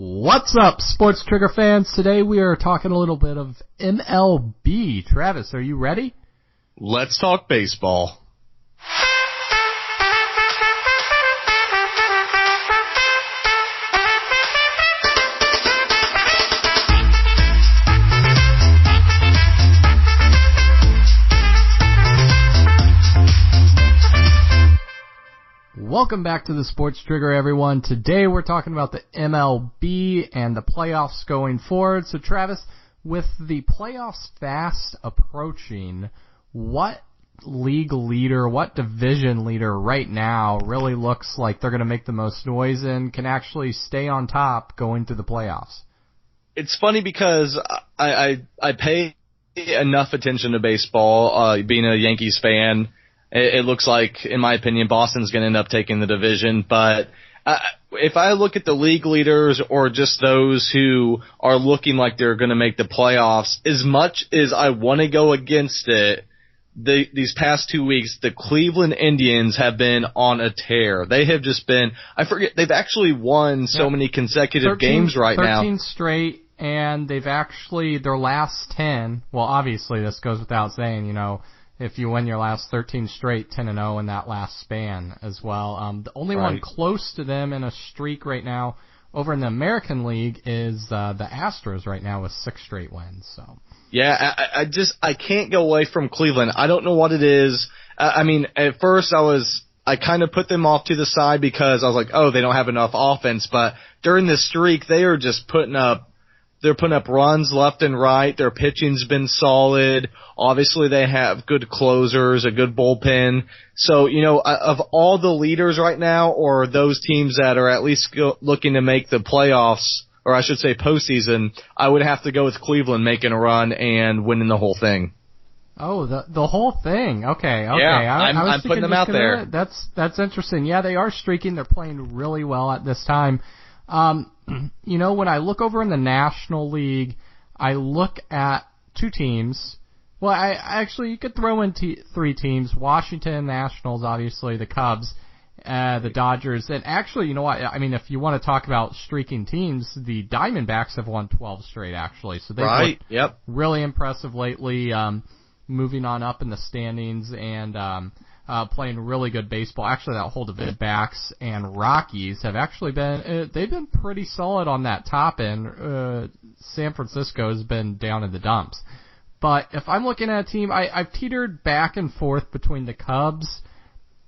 What's up, Sports Trigger fans? Today we are talking a little bit of MLB. Travis, are you ready? Let's talk baseball. Welcome back to the Sports Trigger, everyone. Today we're talking about the MLB and the playoffs going forward. So, Travis, with the playoffs fast approaching, what league leader, what division leader right now really looks like they're going to make the most noise and can actually stay on top going through the playoffs? It's funny because I pay enough attention to baseball, being a Yankees fan. It looks like, in my opinion, Boston's going to end up taking the division. But if I look at the league leaders or just those who are looking like they're going to make the playoffs, as much as I want to go against it, these past 2 weeks, the Cleveland Indians have been on a tear. They have just been, they've actually won so many consecutive games right now. 13 straight, and they've actually, their last 10, well, obviously this goes without saying, you know, if you win your last 13 straight, 10-0 in that last span as well. The only one close to them in a streak right now over in the American League is the Astros right now with 6 straight wins. So yeah, I can't go away from Cleveland. I don't know what it is. I mean, at first I kind of put them off to the side because I was like, oh, they don't have enough offense. But during this streak, they are just putting up runs left and right. Their pitching's been solid. Obviously, they have good closers, a good bullpen. So, you know, of all the leaders right now, or those teams that are at least looking to make the playoffs, or I should say postseason, I would have to go with Cleveland making a run and winning the whole thing. Oh, the whole thing. Okay. Yeah, I'm putting them out there. That's interesting. Yeah, they are streaking. They're playing really well at this time. You know, when I look over in the National League, I look at 2 teams. Well, I actually, you could throw in 3 teams. Washington Nationals, obviously, the Cubs, the Dodgers, and actually, you know what, I mean, if you want to talk about streaking teams, the Diamondbacks have won 12 straight, actually. So they've looked really impressive lately, moving on up in the standings and playing really good baseball. Actually, that whole division, backs and Rockies have actually been, they've been pretty solid on that top end. San Francisco has been down in the dumps. But if I'm looking at a team, I've teetered back and forth between the Cubs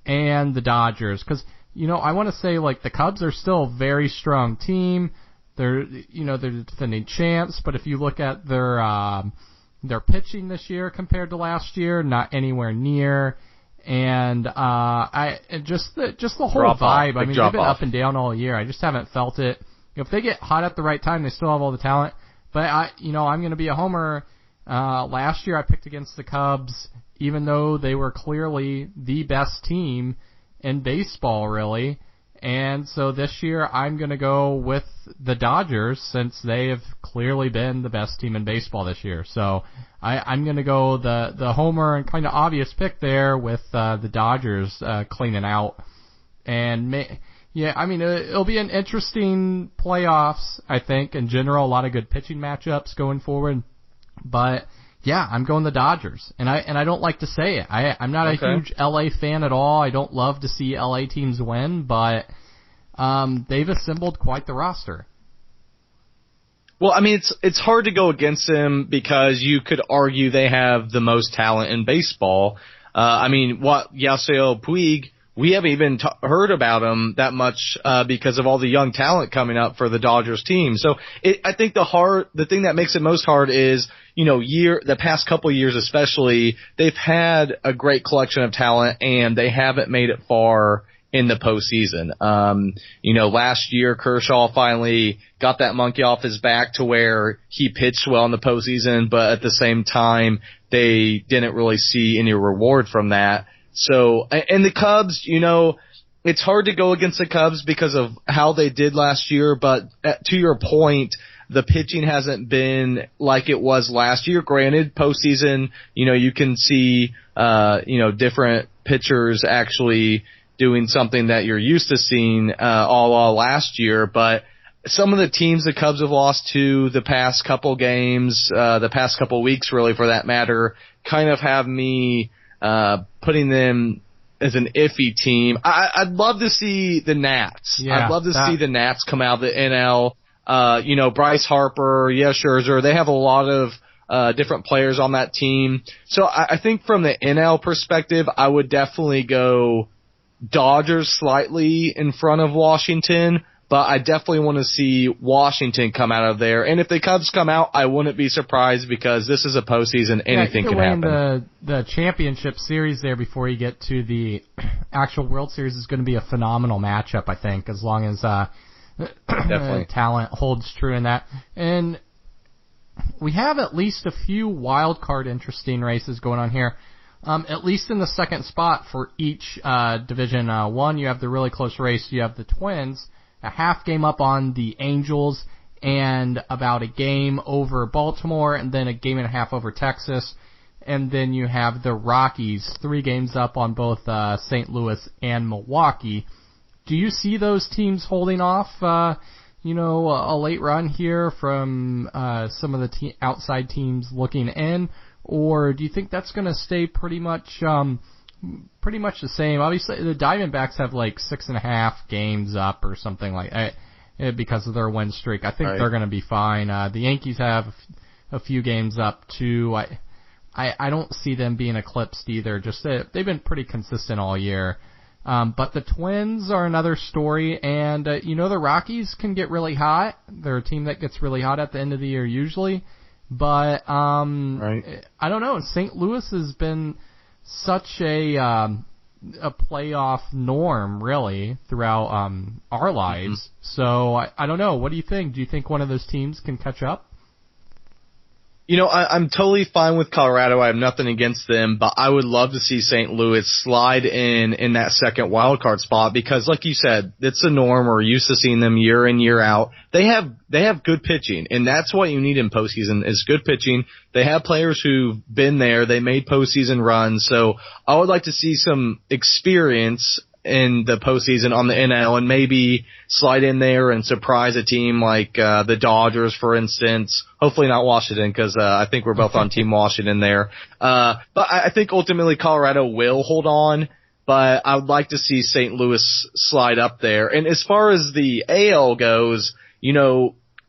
and the Dodgers. Because, you know, I want to say, like, the Cubs are still a very strong team. They're the defending champs. But if you look at their pitching this year compared to last year, not anywhere near. And just the whole vibe. I mean, they've been up and down all year. I just haven't felt it. If they get hot at the right time, they still have all the talent. But I'm going to be a homer. Last year I picked against the Cubs, even though they were clearly the best team in baseball, really. And so this year I'm going to go with the Dodgers since they have clearly been the best team in baseball this year. So I'm going to go the homer and kind of obvious pick there with the Dodgers cleaning out. And I mean, it'll be an interesting playoffs, I think, in general. A lot of good pitching matchups going forward. But yeah, I'm going the Dodgers, and I don't like to say it. I'm not a huge LA fan at all. I don't love to see LA teams win, but they've assembled quite the roster. Well, I mean, it's hard to go against them because you could argue they have the most talent in baseball. I mean, Yasiel Puig, we haven't even heard about him that much because of all the young talent coming up for the Dodgers team. So I think the thing that makes it most hard is, you know, the past couple of years especially, they've had a great collection of talent and they haven't made it far in the postseason. You know, last year Kershaw finally got that monkey off his back to where he pitched well in the postseason, but at the same time they didn't really see any reward from that. So, and the Cubs, you know, it's hard to go against the Cubs because of how they did last year, but to your point, the pitching hasn't been like it was last year. Granted, postseason, you know, you can see, different pitchers actually doing something that you're used to seeing all last year, but some of the teams the Cubs have lost to the past couple games, the past couple weeks really for that matter, kind of have me putting them as an iffy team. I'd love to see the Nats. Yeah, I'd love to see the Nats come out of the NL. Bryce Harper, Scherzer, they have a lot of different players on that team. So I think from the NL perspective, I would definitely go Dodgers slightly in front of Washington, but I definitely want to see Washington come out of there. And if the Cubs come out, I wouldn't be surprised because this is a postseason. Anything can happen. The championship series there before you get to the actual World Series is going to be a phenomenal matchup, I think, as long as talent holds true in that. And we have at least a few wild card interesting races going on here. At least in the second spot for each division. One, you have the really close race. You have the Twins, a half game up on the Angels, and about a game over Baltimore, and then a game and a half over Texas. And then you have the Rockies, 3 games up on both St. Louis and Milwaukee. Do you see those teams holding off, a late run here from some of the outside teams looking in? Or do you think that's going to stay pretty much the same? Obviously, the Diamondbacks have like 6.5 games up or something like that because of their win streak. I think they're going to be fine. The Yankees have a few games up too. I don't see them being eclipsed either. Just they've been pretty consistent all year. But the Twins are another story, and the Rockies can get really hot. They're a team that gets really hot at the end of the year usually. But I don't know. St. Louis has been such a playoff norm, really, throughout our lives. Mm-hmm. So I don't know. What do you think? Do you think one of those teams can catch up? I'm totally fine with Colorado. I have nothing against them, but I would love to see St. Louis slide in that second wild card spot because, like you said, it's a norm. We're used to seeing them year in, year out. They have good pitching, and that's what you need in postseason is good pitching. They have players who've been there. They made postseason runs, so I would like to see some experience in the postseason on the NL and maybe slide in there and surprise a team like the Dodgers, for instance. Hopefully not Washington because I think we're both on Team Washington there. But I think ultimately Colorado will hold on, but I would like to see St. Louis slide up there. And as far as the AL goes,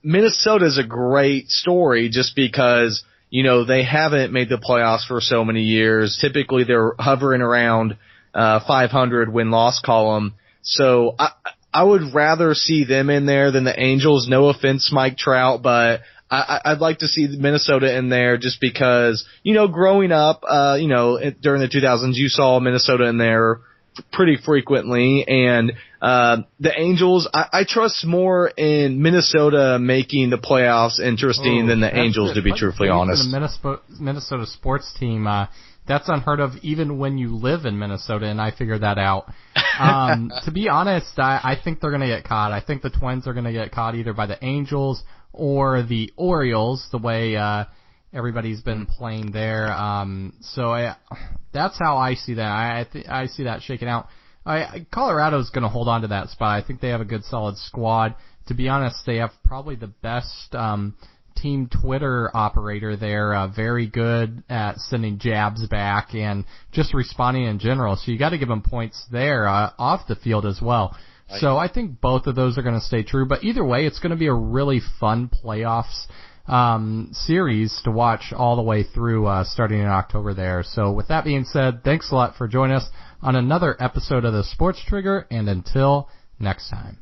Minnesota is a great story just because, they haven't made the playoffs for so many years. Typically they're hovering around 500 win-loss column. So I would rather see them in there than the Angels. No offense, Mike Trout, but I'd like to see Minnesota in there just because, growing up, during the 2000s, you saw Minnesota in there pretty frequently. And the Angels, I trust more in Minnesota making the playoffs interesting than the Angels, to be truthfully honest. The Minnesota sports team, that's unheard of even when you live in Minnesota, and I figured that out. To be honest, I think they're going to get caught. I think the Twins are going to get caught either by the Angels or the Orioles, the way everybody's been playing there. That's how I see that. I see that shaking out. Colorado's going to hold on to that spot. I think they have a good, solid squad. To be honest, they have probably the best team Twitter operator there, very good at sending jabs back and just responding in general. So you got to give them points there off the field as well. So I think both of those are going to stay true. But either way, it's going to be a really fun playoffs series to watch all the way through starting in October there. So with that being said, thanks a lot for joining us on another episode of the Sports Trigger, and until next time.